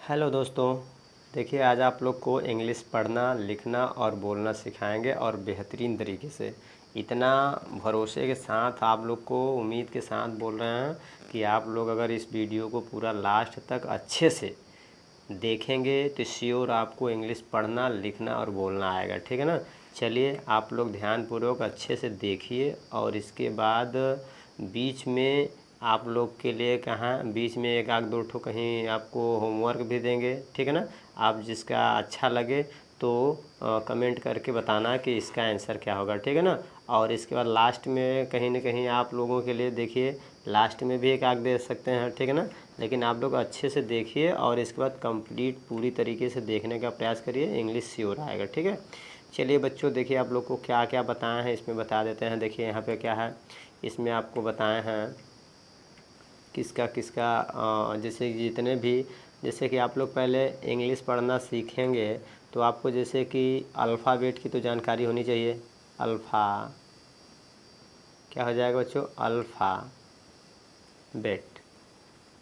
Hello दोस्तों। देखिए आज आप लोग को इंग्लिश पढ़ना लिखना और बोलना सिखाएंगे और बेहतरीन तरीके से। इतना भरोसे के साथ आप लोग को उम्मीद के साथ बोल रहे हैं कि आप लोग अगर इस वीडियो को पूरा लास्ट तक अच्छे से देखेंगे तो श्योर आपको इंग्लिश पढ़ना लिखना और बोलना आएगा। ठीक है ना। चलिए आप लोग ध्यानपूर्वक अच्छे से देखिए और इसके बाद बीच में आप लोग के लिए कहाँ बीच में एक आध दो ठो कहीं आपको होमवर्क भी देंगे। ठीक है ना। आप जिसका अच्छा लगे तो कमेंट करके बताना कि इसका आंसर क्या होगा। ठीक है ना। और इसके बाद लास्ट में कहीं ना कहीं आप लोगों के लिए देखिए लास्ट में भी एक आग दे सकते हैं। ठीक है ना। लेकिन आप लोग अच्छे से देखिए और इसके बाद कंप्लीट पूरी तरीके से देखने का प्रयास करिए, इंग्लिश श्योर आएगा। ठीक है। चलिए बच्चों देखिए आप लोग को क्या क्या बताए हैं इसमें बता देते हैं। देखिए यहाँ पे क्या है, इसमें आपको बताए हैं किसका किसका जैसे जितने भी, जैसे कि आप लोग पहले इंग्लिश पढ़ना सीखेंगे तो आपको जैसे कि अल्फ़ाबेट की तो जानकारी होनी चाहिए। अल्फ़ा क्या हो जाएगा बच्चों, अल्फ़ाबेट।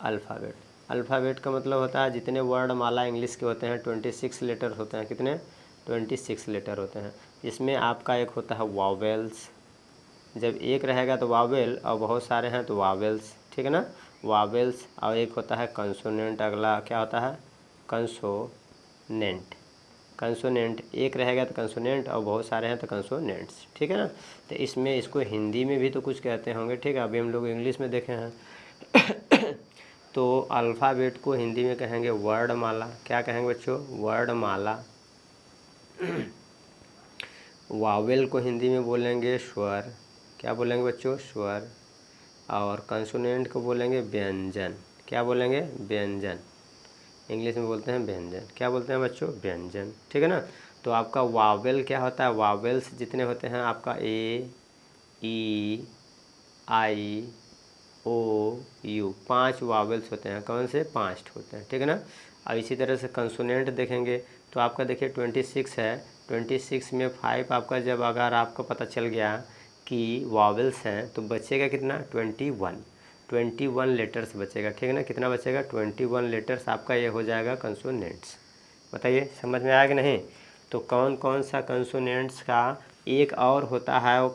अल्फ़ाबेट अल्फ़ाबेट का मतलब होता है जितने वर्ड माला इंग्लिश के होते हैं 26 लेटर होते हैं। कितने, 26 लेटर होते हैं। इसमें आपका एक होता है वावेल्स। जब एक रहेगा तो वावेल और बहुत सारे हैं तो वावेल्स। ठीक है ना। वावेल्स और एक होता है कंसोनेंट। अगला क्या होता है, कंसोनेंट। कंसोनेंट एक रहेगा तो कंसोनेंट और बहुत सारे हैं तो कंसोनेंट्स। ठीक है ना। तो इसमें इसको हिंदी में भी तो कुछ कहते होंगे। ठीक है, अभी हम लोग इंग्लिश में देखे हैं तो अल्फ़ाबेट को हिंदी में कहेंगे वर्णमाला। क्या कहेंगे बच्चों, वर्णमाला। वावेल को हिंदी में बोलेंगे स्वर। क्या बोलेंगे बच्चों, स्वर। और कंसोनेंट को बोलेंगे व्यंजन। क्या बोलेंगे, व्यंजन। इंग्लिश में बोलते हैं व्यंजन। क्या बोलते हैं बच्चों, व्यंजन। ठीक है ना। तो आपका वावेल क्या होता है, वावेल्स जितने होते हैं आपका ए, ई, आई, ओ, यू, 5 वावेल्स होते हैं। कौन से, 5 होते हैं। ठीक है ना। और इसी तरह से कंसोनेंट देखेंगे तो आपका देखिए 26 है। 26 में 5 आपका जब अगर आपको पता चल गया कि वावेल्स हैं तो बचेगा कितना, 21 लेटर्स बचेगा। ठीक है ना। कितना बचेगा, 21 लेटर्स आपका ये हो जाएगा कंसोनेंट्स। बताइए समझ में आया कि नहीं। तो कौन कौन सा कंसोनेंट्स का एक और होता है वो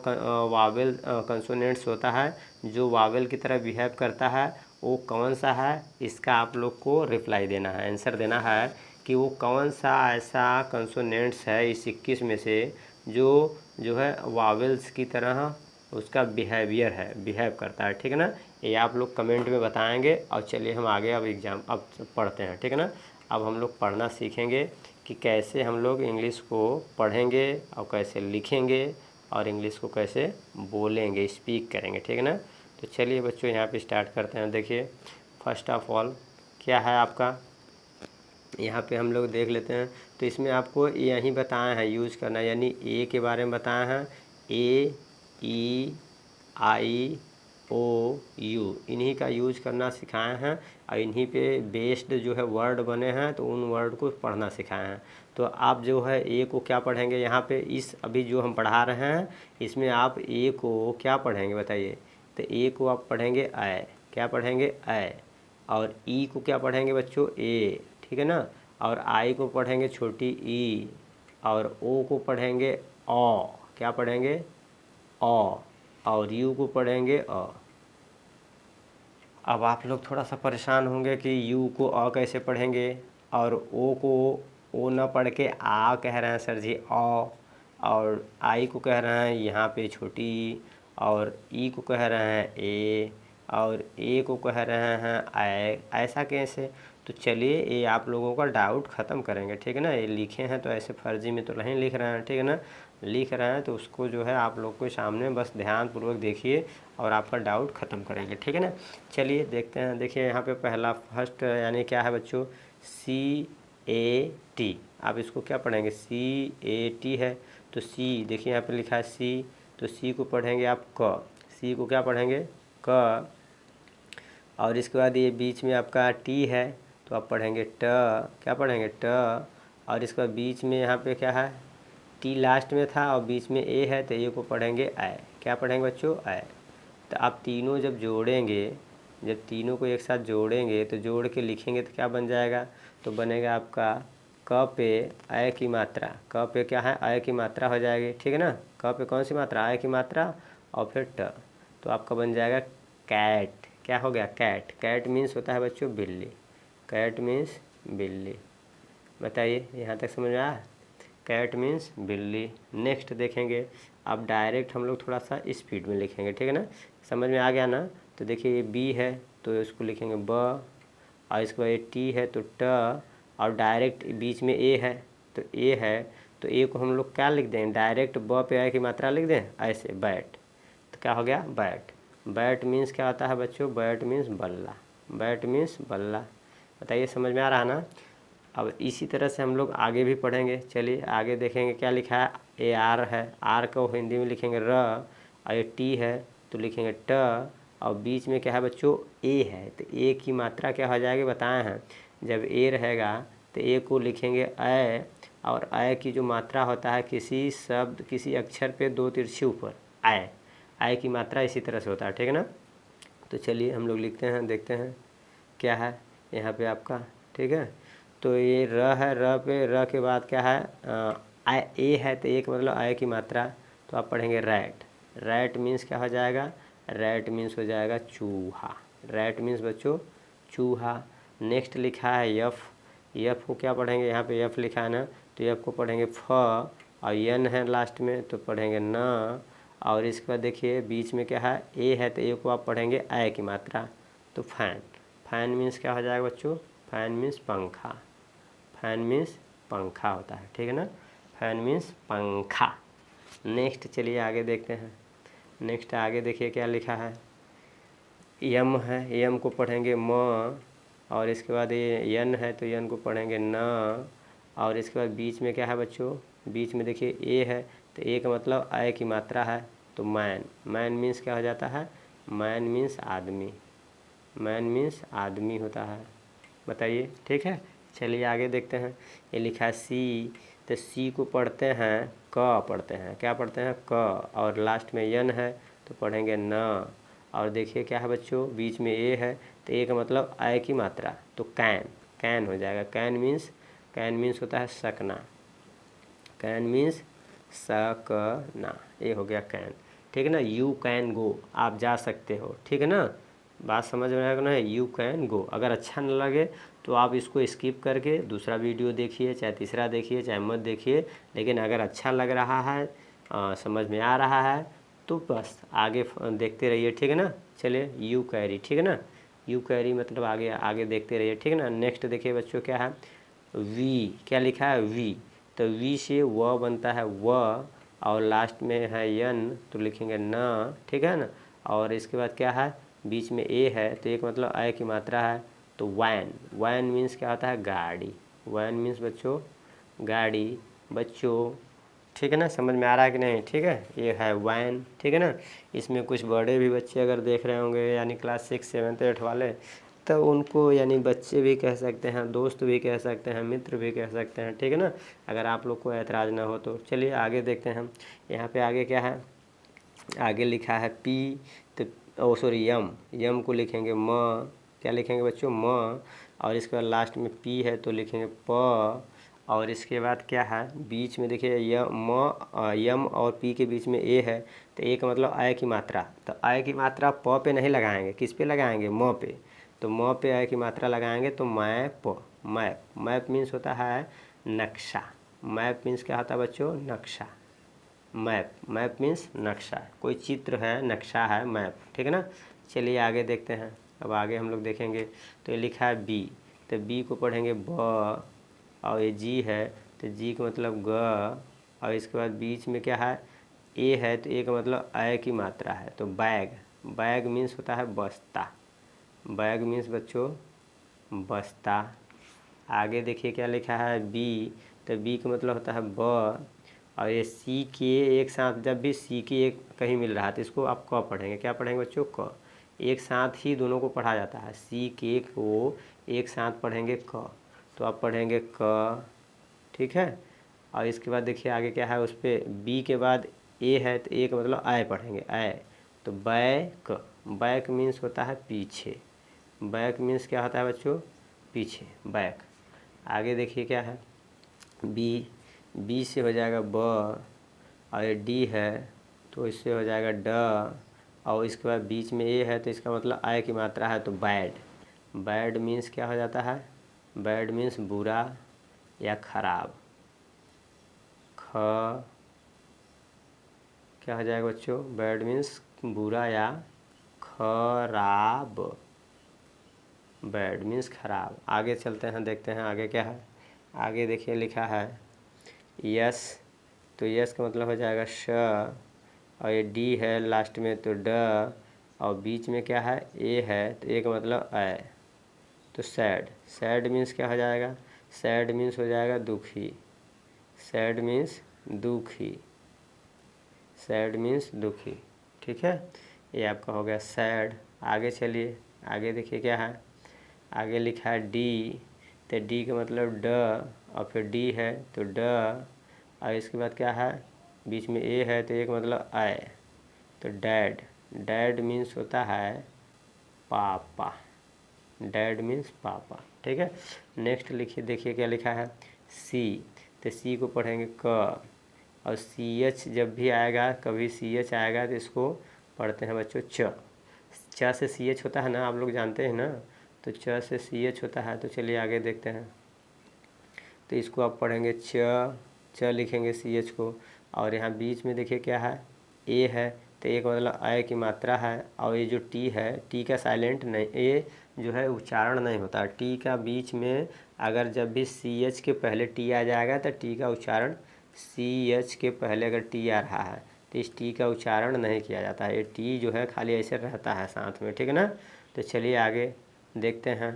वावेल कंसोनेंट्स होता है जो वावेल की तरह बिहेव करता है, वो कौन सा है इसका आप लोग को रिप्लाई देना है, आंसर देना है कि वो कौन सा ऐसा कंसोनेंट्स है इस 21 में से जो है वावेल्स की तरह उसका बिहेवियर है, बिहेव करता है। ठीक है ना। ये आप लोग कमेंट में बताएंगे। और चलिए हम आगे अब एग्ज़ाम अब पढ़ते हैं। ठीक है ना। अब हम लोग पढ़ना सीखेंगे कि कैसे हम लोग इंग्लिश को पढ़ेंगे और कैसे लिखेंगे और इंग्लिश को कैसे बोलेंगे, स्पीक करेंगे। ठीक है ना। तो चलिए बच्चों यहाँ पे स्टार्ट करते हैं। देखिए फर्स्ट ऑफ ऑल क्या है आपका, यहाँ पे हम लोग देख लेते हैं। तो इसमें आपको यही बताया है यूज करना, यानी ए के बारे में बताया है। ए, ई, आई, ओ, यू, इन्हीं का यूज करना सिखाए हैं और इन्हीं पे बेस्ड जो है वर्ड बने हैं तो उन वर्ड को पढ़ना सिखाए हैं। तो आप जो है ए को क्या पढ़ेंगे यहाँ पे, इस अभी जो हम पढ़ा रहे हैं इसमें आप ए को क्या पढ़ेंगे बताइए। तो ए को आप पढ़ेंगे ऐ। क्या पढ़ेंगे, ऐ। और ई को क्या पढ़ेंगे बच्चों, ए। ठीक है ना। और आई को पढ़ेंगे छोटी ई। और ओ को पढ़ेंगे औ। क्या पढ़ेंगे, औ। और यू को पढ़ेंगे अ। अब आप लोग थोड़ा सा परेशान होंगे कि यू को अ कैसे पढ़ेंगे और ओ को ओ ना पढ़ के आ कह रहे हैं सर जी, औ। और आई को कह रहे हैं यहाँ पे छोटी, और ई को कह रहे हैं ए, और ए को कह रहे हैं ऐ। ऐसा कैसे, तो चलिए ये आप लोगों का डाउट ख़त्म करेंगे। ठीक है ना। ये लिखे हैं तो ऐसे फर्जी में तो नहीं लिख रहे हैं। ठीक है ना। लिख रहे हैं तो उसको जो है आप लोग के सामने बस ध्यानपूर्वक देखिए और आपका डाउट ख़त्म करेंगे। ठीक है ना। चलिए देखते हैं। देखिए यहाँ पे पहला फर्स्ट यानी क्या है बच्चों, CAT। आप इसको क्या पढ़ेंगे, CAT है तो सी, देखिए यहाँ पे लिखा है सी, तो सी को पढ़ेंगे आप क। सी को क्या पढ़ेंगे, क। और इसके बाद ये बीच में आपका टी है तो आप पढ़ेंगे ट। क्या पढ़ेंगे, ट। और इसके बाद बीच में यहाँ पे क्या है, टी लास्ट में था और बीच में ए है तो ए को पढ़ेंगे ऐ। क्या पढ़ेंगे बच्चों, ऐ। तो आप तीनों जब जोड़ेंगे जब तीनों को एक साथ जोड़ेंगे तो जोड़ के लिखेंगे तो क्या बन जाएगा, तो बनेगा आपका क पे अय की मात्रा, क पे क्या है, अय की मात्रा हो जाएगी, ठीक है ना। क पे कौन सी मात्रा, अय की मात्रा, और फिर ट, तो आपका बन जाएगा कैट। क्या हो गया, कैट। कैट मीन्स होता है बच्चों बिल्ली, कैट मीन्स बिल्ली। बताइए यहाँ तक समझ में आया, कैट मीन्स बिल्ली। नेक्स्ट देखेंगे, अब डायरेक्ट हम लोग थोड़ा सा स्पीड में लिखेंगे, ठीक है ना। समझ में आ गया ना। तो देखिए ये बी है तो इसको लिखेंगे ब, और इसके बाद ये टी है तो ट, और डायरेक्ट बीच में ए है तो ए है, तो ए को हम लोग क्या लिख दें, डायरेक्ट ब पे आए की मात्रा लिख दें ऐसे, बैट। तो क्या हो गया, बैट। बैट मीन्स क्या होता है बच्चों, बैट मीन्स बल्ला, बैट मीन्स बल्ला। बताइए समझ में आ रहा ना। अब इसी तरह से हम लोग आगे भी पढ़ेंगे। चलिए आगे देखेंगे क्या लिखा है, ए आर है, आर को हिंदी में लिखेंगे र, और ये टी है तो लिखेंगे ट, और बीच में क्या है बच्चों, ए है, तो ए की मात्रा क्या हो जाएगी बताए हैं। जब ए रहेगा तो ए को लिखेंगे अय, और अय की जो मात्रा होता है किसी शब्द किसी अक्षर पे दो तिरछे ऊपर, अय, अय की मात्रा इसी तरह से होता है, ठीक है ना। तो चलिए हम लोग लिखते हैं, देखते हैं क्या है यहाँ पे आपका, ठीक है। तो ये र है, र पे र के बाद क्या है, आय, ए है तो एक मतलब आय की मात्रा, तो आप पढ़ेंगे रैट। रैट मीन्स क्या हो जाएगा, रैट मीन्स हो जाएगा चूहा, रैट मीन्स बच्चों चूहा। नेक्स्ट लिखा है यफ, यफ को क्या पढ़ेंगे, यहाँ पे यफ लिखा है ना, तो यफ को पढ़ेंगे फ, और यन है लास्ट में तो पढ़ेंगे न, और इसके बाद देखिए बीच में क्या है, ए है तो ए को आप पढ़ेंगे आय की मात्रा, तो फैन। फैन मीन्स क्या हो जाएगा बच्चों, फैन मीन्स पंखा, फैन मीन्स पंखा होता है, ठीक है ना, फैन मीन्स पंखा। नेक्स्ट चलिए आगे देखते हैं। नेक्स्ट आगे देखिए क्या लिखा है, यम है, यम को पढ़ेंगे म, और इसके बाद ये यन है तो यन को पढ़ेंगे न, और इसके बाद बीच में क्या है बच्चों, बीच में देखिए ए है तो ए का मतलब आय की मात्रा है, तो मैन। मैन मीन्स क्या हो जाता है, मैन मीन्स आदमी, मैन मीन्स आदमी होता है। बताइए ठीक है। चलिए आगे देखते हैं। ये लिखा है सी, तो सी को पढ़ते हैं क, पढ़ते हैं क्या पढ़ते हैं क, और लास्ट में यन है तो पढ़ेंगे न, और देखिए क्या है बच्चों बीच में ए है तो ए का मतलब आय की मात्रा, तो कैन, कैन हो जाएगा। कैन मीन्स, कैन मीन्स होता है सकना, कैन मीन्स सकना, ये हो गया कैन, ठीक है ना। यू कैन गो, आप जा सकते हो, ठीक है ना। बात समझ में आएगा ना, यू कैन गो। अगर अच्छा न लगे तो आप इसको स्किप करके दूसरा वीडियो देखिए, चाहे तीसरा देखिए, चाहे मत देखिए, लेकिन अगर अच्छा लग रहा है, समझ में आ रहा है, तो बस आगे देखते रहिए, ठीक है ना। चलिए यू कैरी, ठीक है ना, यू कैरी मतलब आगे आगे देखते रहिए, ठीक है ना। नेक्स्ट देखिए बच्चों क्या है, वी, क्या लिखा है वी, तो वी से व बनता है व, और लास्ट में है यन तो लिखेंगे न, ठीक है ना। और इसके बाद क्या है, बीच में ए है तो एक मतलब आय की मात्रा है, तो वैन। वैन मीन्स क्या होता है, गाड़ी। वैन मीन्स बच्चों गाड़ी, बच्चों, ठीक है ना। समझ में आ रहा है कि नहीं, ठीक है, ये है वैन, ठीक है ना। इसमें कुछ बड़े भी बच्चे अगर देख रहे होंगे, यानी क्लास 6, 7, 8 वाले, तो उनको यानी बच्चे भी कह सकते हैं, दोस्त भी कह सकते हैं, मित्र भी कह सकते हैं, ठीक है ना, अगर आप लोग को ऐतराज़ ना हो तो। चलिए आगे देखते हैं हम। यहाँ पे आगे क्या है, आगे लिखा है पी, तो ओ सॉरी यम, यम को लिखेंगे म, क्या लिखेंगे बच्चों म, और इसके बाद लास्ट में पी है तो लिखेंगे प, और इसके बाद क्या है बीच में देखिए यम और पी के बीच में ए है तो ए का मतलब आय की मात्रा, तो आय की मात्रा प पे नहीं लगाएंगे, किस पे लगाएंगे, म पे, तो म पे आय की मात्रा लगाएंगे तो मैप, मैप। मैप मीन्स होता है नक्शा, मैप मीन्स क्या होता है बच्चों, नक्शा। मैप, मैप मीन्स नक्शा, कोई चित्र है, नक्शा है, मैप, ठीक है ना। चलिए आगे देखते हैं। अब आगे हम लोग देखेंगे तो ये लिखा है बी, तो बी को पढ़ेंगे ब, और ये जी है तो जी का मतलब ग, और इसके बाद बीच में क्या है ए है तो ए का मतलब आय की मात्रा है, तो बैग। बैग मीन्स होता है बस्ता, बैग मीन्स बच्चों बस्ता। आगे देखिए क्या लिखा है बी, तो बी का मतलब होता है ब, और ये सी के एक साथ, जब भी सी के एक कहीं मिल रहा है तो इसको आप क पढ़ेंगे, क्या पढ़ेंगे बच्चों, क। एक साथ ही दोनों को पढ़ा जाता है, सी के को एक साथ पढ़ेंगे क, तो आप पढ़ेंगे क, ठीक है। और इसके बाद देखिए आगे क्या है, उस पर बी के बाद ए है तो ए का मतलब आय पढ़ेंगे, आय, तो बैक, बैक मीन्स होता है पीछे, बैक मीन्स क्या होता है बच्चों, पीछे, बैक। आगे देखिए क्या है, बी, बी से हो जाएगा ब, और ये डी है तो इससे हो जाएगा ड, और इसके बाद बीच में ए है तो इसका मतलब आय की मात्रा है तो बैड। बैड मीन्स क्या हो जाता है, बैड मीन्स बुरा या खराब। ख क्या हो जाएगा बच्चों, बैड मीन्स बुरा या खराब, बैड मीन्स खराब। आगे चलते हैं, देखते हैं आगे क्या है। आगे देखिए लिखा है यस, तो यस का मतलब हो जाएगा श, और ये डी है लास्ट में तो ड, और बीच में क्या है ए है तो ए का मतलब ऐ, तो सैड। सैड मीन्स क्या हो जाएगा, सैड मीन्स हो जाएगा दुखी, सैड मीन्स दुखी, सैड मीन्स दुखी। ठीक है, ये आपका हो गया सैड। आगे चलिए, आगे देखिए क्या है, आगे लिखा है डी, तो डी का मतलब ड, और फिर डी है तो ड, और इसके बाद क्या है बीच में ए है तो एक मतलब आय, तो डैड। डैड मीन्स होता है पापा, डैड मीन्स पापा। ठीक है, नेक्स्ट लिखिए, देखिए क्या लिखा है सी, तो सी को पढ़ेंगे क, और सी एच जब भी आएगा, कभी सी एच आएगा तो इसको पढ़ते हैं बच्चों च। च से सी एच होता है ना, आप लोग जानते हैं ना, तो च से सी एच होता है। तो चलिए आगे देखते हैं, तो इसको आप पढ़ेंगे च लिखेंगे सी एच को, और यहाँ बीच में देखिए क्या है ए है, तो एक मतलब आय की मात्रा है, और ये जो टी है, टी का साइलेंट नहीं, ए जो है उच्चारण नहीं होता, टी का बीच में अगर जब भी सी एच के पहले टी आ जाएगा तो टी का उच्चारण, सी एच के पहले अगर टी आ रहा है तो इस टी का उच्चारण नहीं किया जाता है, ये टी जो है खाली ऐसे रहता है साथ में। ठीक है ना, तो चलिए आगे देखते हैं,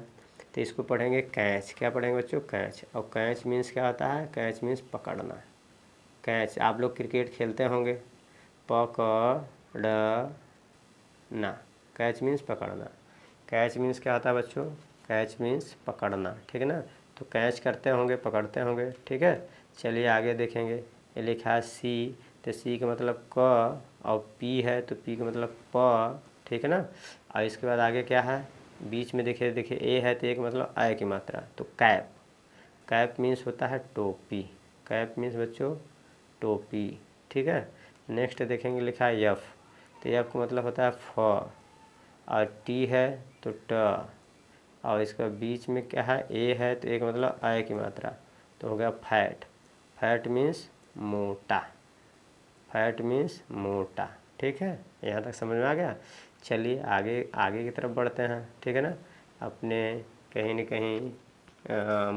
तो इसको पढ़ेंगे कैच। क्या पढ़ेंगे बच्चों, कैच। और कैच मीन्स क्या होता है, कैच मीन्स पकड़ना। कैच, आप लोग क्रिकेट खेलते होंगे, पकड़ना, कैच मीन्स पकड़ना। कैच मीन्स क्या होता है बच्चों, कैच मीन्स पकड़ना। ठीक है ना, तो कैच करते होंगे, पकड़ते होंगे। ठीक है, चलिए आगे देखेंगे, ये लिखा है सी, तो सी का मतलब क, और पी है तो पी का मतलब प। ठीक है ना, और इसके बाद आगे क्या है, बीच में देखिए देखिए ए है तो एक मतलब आय की मात्रा, तो कैप। कैप मीन्स होता है टोपी, कैप मीन्स बच्चों टोपी। ठीक है, नेक्स्ट देखेंगे लिखा है यफ, तो यफ का मतलब होता है फ, और टी है तो ट, और इसका बीच में क्या है ए है तो एक मतलब आय की मात्रा, तो हो गया फैट। फैट मीन्स मोटा, फैट मीन्स मोटा। ठीक है, यहाँ तक समझ में आ गया। चलिए आगे आगे की तरफ बढ़ते हैं। ठीक है ना, अपने कहीं न कहीं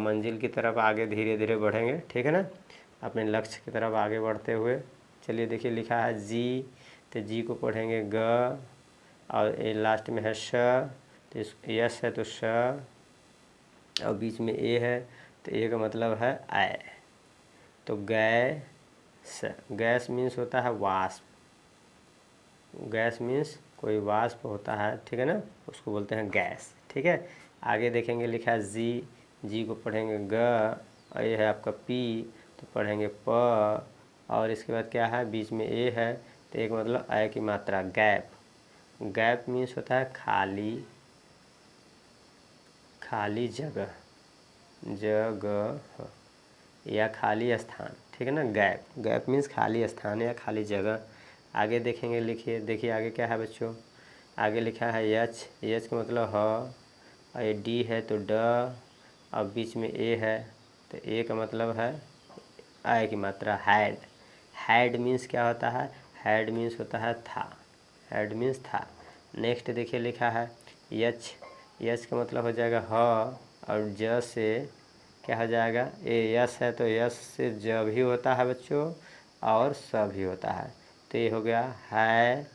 मंजिल की तरफ आगे धीरे धीरे बढ़ेंगे। ठीक है ना, अपने लक्ष्य की तरफ आगे बढ़ते हुए। चलिए देखिए लिखा है जी, तो जी को पढ़ेंगे ग, और ए लास्ट में है श, तो इस यस है तो श, और बीच में ए है तो ए का मतलब है आय, तो गैस। गैस मीन्स होता है वाष्प, गैस मीन्स कोई वाष्प होता है। ठीक है ना, उसको बोलते हैं गैस। ठीक है, आगे देखेंगे लिखा है जी, जी को पढ़ेंगे ग, और ये है आपका पी, तो पढ़ेंगे प, और इसके बाद क्या है बीच में ए है तो एक मतलब आय की मात्रा, गैप। गैप मीन्स होता है खाली, खाली जगह, जगह या खाली स्थान। ठीक है ना, गैप, गैप मीन्स खाली स्थान या खाली जगह। आगे देखेंगे, लिखिए देखिए आगे क्या है बच्चों, आगे लिखा है एच, एच का मतलब ह, और ये डी है तो ड, और बीच में ए है तो ए का मतलब है आय की मात्रा, हैड। हैड मीन्स क्या होता है, हैड मीन्स होता है था, हैड मीन्स था। नेक्स्ट देखिए लिखा है यच, यच का मतलब हो जाएगा ह, और ज से क्या हो जाएगा, ए यस है तो यस से ज भी होता है बच्चों, और स भी होता है, तो ये हो गया है,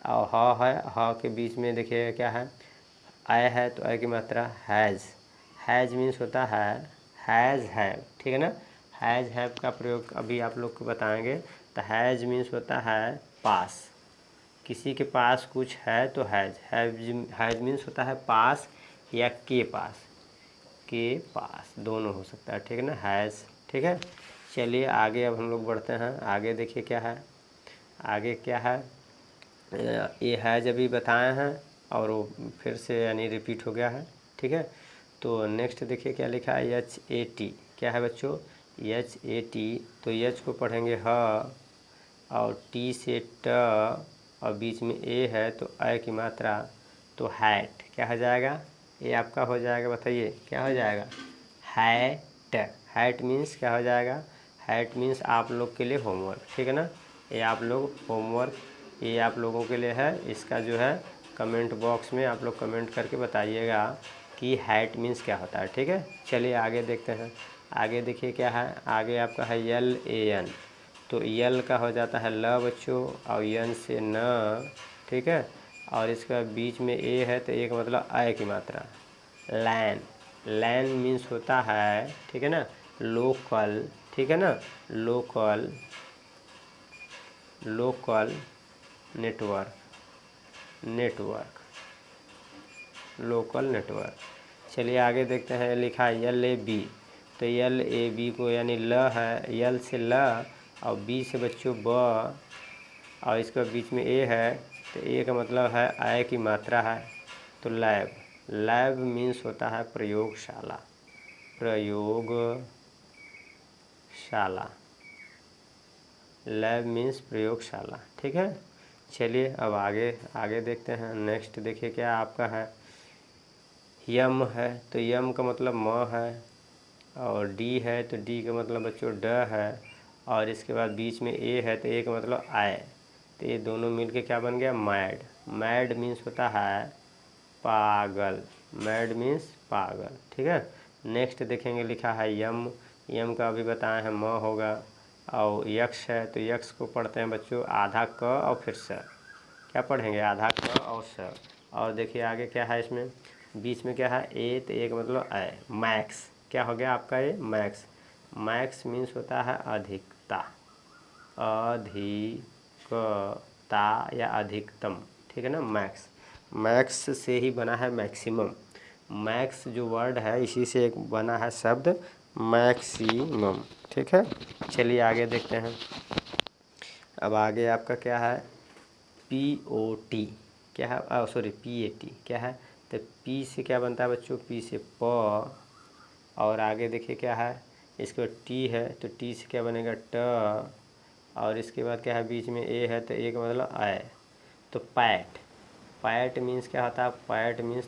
और ह है, ह के बीच में देखिए क्या है, आय है तो आय की मात्रा हैज़। हैज़ मीन्स होता है हैज़ हैव। ठीक है ना, हैज़ हैव का प्रयोग अभी आप लोग को बताएंगे। तो हैज़ मीन्स होता है पास, किसी के पास कुछ है तो हैज़ मीन्स होता है पास या के पास, के पास दोनों हो सकता है। ठीक है ना, हैज़। ठीक है, चलिए आगे अब हम लोग बढ़ते हैं। आगे देखिए क्या है, आगे क्या है, ये हैज़ अभी बताए हैं, और वो फिर से यानी रिपीट हो गया है, ठीक है। तो नेक्स्ट देखिए क्या लिखा है, HAT, क्या है बच्चों, HAT। तो एच को पढ़ेंगे ह, और टी से ट, और बीच में ए है तो अ की मात्रा, तो हैट क्या हो जाएगा, ये आपका हो जाएगा, बताइए क्या हो जाएगा, हैट। हैट मीन्स क्या हो जाएगा, हैट मीन्स आप लोग के लिए होमवर्क, ठीक है ना। ये आप लोग होमवर्क, ये आप लोगों के लिए है। इसका जो है कमेंट बॉक्स में आप लोग कमेंट करके बताइएगा कि हैट मीन्स क्या होता है, ठीक है। चलिए आगे देखते हैं। आगे देखिए क्या है, आगे आपका है LAN। तो यल का हो जाता है ल बच्चों, और यन से न, ठीक है। और इसका बीच में ए है तो एक मतलब अ की मात्रा, लैन। लैन मीन्स होता है, ठीक है ना, लोकल, ठीक है ना, local, local network, network, local network. चलिए आगे देखते हैं, लिखा है LAB। तो LAB को यानी ल है, यल से ल और बी से बच्चों ब, और इसके बीच में ए है तो ए का मतलब है आय की मात्रा है, तो लैब। लैब मीन्स होता है प्रयोगशाला, प्रयोगशाला, लैब मीन्स प्रयोगशाला, ठीक है। चलिए अब आगे आगे देखते हैं। नेक्स्ट देखिए क्या आपका है, यम है। तो यम का मतलब म है, और डी है तो डी का मतलब बच्चों ड है, और इसके बाद बीच में ए है तो ए का मतलब आय। तो ये दोनों मिलके क्या बन गया, मैड। मैड मीन्स होता है पागल, मैड मीन्स पागल, ठीक है। नेक्स्ट देखेंगे, लिखा है यम। यम का अभी बताए हैं म होगा, और यक्ष है तो यक्ष को पढ़ते हैं बच्चों आधा क और फिर स, क्या पढ़ेंगे, आधा क और स। और देखिए आगे क्या है, इसमें बीच में क्या है ए, तो एक मतलब अ। मैक्स क्या हो गया आपका, ये मैक्स। मैक्स मीन्स होता है अधिकता, अधिकता या अधिकतम, ठीक है ना, मैक्स। मैक्स से ही बना है मैक्सिमम। मैक्स जो वर्ड है इसी से एक बना है शब्द मैक्सिमम, ठीक है। चलिए आगे देखते हैं। अब आगे आपका क्या है, POT, क्या है, सॉरी PAT क्या है। तो पी से क्या बनता है बच्चों, पी से प, और आगे देखिए क्या है, इसके बाद टी है तो टी से क्या बनेगा ट, और इसके बाद क्या है बीच में ए है तो एक मतलब आय। तो पैट, पैट मीन्स क्या होता है, पैट मीन्स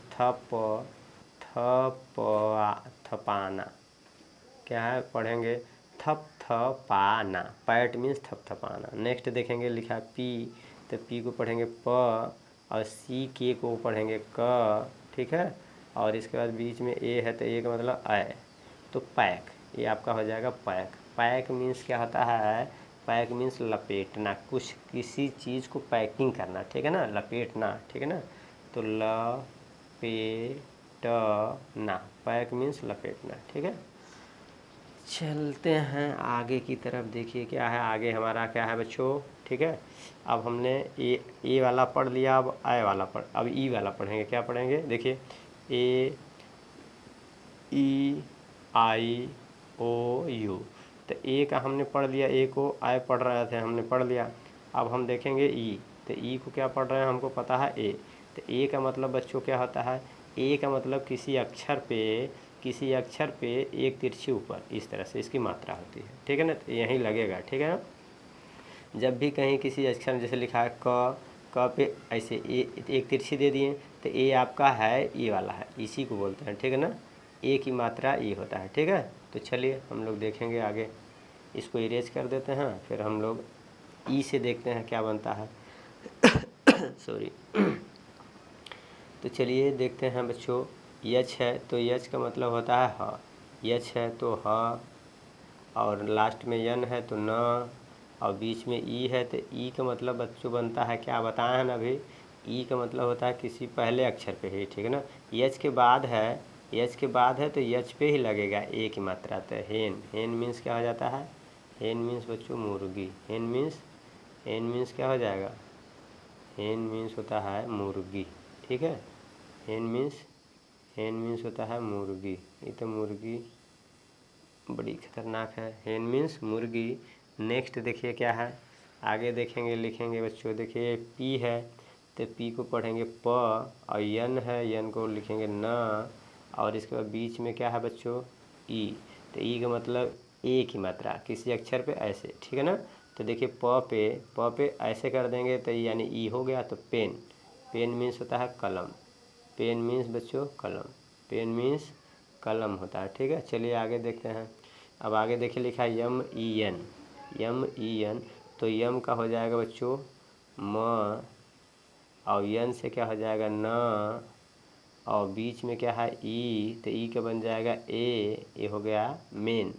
थपाना, क्या है पढ़ेंगे, थपाना, पैट मीन्स थपथपाना। नेक्स्ट देखेंगे, लिखा है पी। तो पी को पढ़ेंगे प, और सी के को पढ़ेंगे क, ठीक है। और इसके बाद बीच में ए है तो ए का मतलब आय। तो पैक, ये आपका हो जाएगा पैक। पैक मीन्स क्या होता है, पैक मीन्स लपेटना, कुछ किसी चीज़ को पैकिंग करना, ठीक है ना, लपेटना, ठीक है ना। तो लपेटना, पैक मीन्स लपेटना, ठीक है। चलते हैं आगे की तरफ, देखिए क्या है आगे हमारा, क्या है बच्चों, ठीक है। अब हमने ए वाला पढ़ लिया, अब आई वाला अब ई वाला पढ़ेंगे। क्या पढ़ेंगे, देखिए AEIOU। तो ए का हमने पढ़ लिया, ए को आई पढ़ रहे थे हमने पढ़ लिया। अब हम देखेंगे ई। तो ई को क्या पढ़ रहे हैं, हमको पता है ए। तो ए का मतलब बच्चों क्या होता है, ए का मतलब किसी अक्षर पे एक तिरछी ऊपर, इस तरह से इसकी मात्रा होती है, ठीक है ना। तो यहीं लगेगा, ठीक है ना। जब भी कहीं किसी अक्षर में जैसे लिखा है क पे ऐसे ए एक तिरछी दे दिए, तो ए आपका है ई वाला है, इसी को बोलते हैं, ठीक है ना। ए की मात्रा ई होता है, ठीक है। तो चलिए हम लोग देखेंगे आगे, इसको इरेज कर देते हैं, फिर हम लोग ई से देखते हैं क्या बनता है। सॉरी। तो चलिए देखते हैं बच्चों, यच है तो यच का मतलब होता है ह, यच है तो ह, और लास्ट में यन है तो न, और बीच में ई है तो ई का मतलब बच्चों बनता है, क्या बताए हैं ना अभी, ई का मतलब होता है किसी पहले अक्षर पे ही, ठीक है ना। यच के बाद है, यच के बाद है तो यच पे ही लगेगा ए की मात्रा। तो हेन, हेन मीन्स क्या हो जाता है, हेन मीन्स बच्चों मुर्गी, हेन मीन्स क्या हो जाएगा, हेन मीन्स होता है मुर्गी, ठीक है। हेन मीन्स होता है मुर्गी। ये तो मुर्गी बड़ी खतरनाक है, हेन मीन्स मुर्गी। नेक्स्ट देखिए क्या है, आगे देखेंगे लिखेंगे बच्चों, देखिए पी है तो पी को पढ़ेंगे प, और यन है, यन को लिखेंगे न, और इसके बाद बीच में क्या है बच्चों, ई। तो ई का मतलब ए की मात्रा किसी अक्षर पे ऐसे, ठीक है ना। तो देखिए प पे ऐसे कर देंगे तो यानी ई हो गया। तो पेन, पेन मीन्स होता है कलम, पेन मीन्स बच्चों कलम, पेन मीन्स कलम होता है, ठीक है। चलिए आगे देखते हैं। अब आगे देखिए लिखा है यम ई एन, यम ई एन। तो यम का हो जाएगा बच्चों म, और यन से क्या हो जाएगा न, और बीच में क्या है ई, तो ई का बन जाएगा ए, ये हो गया मेन।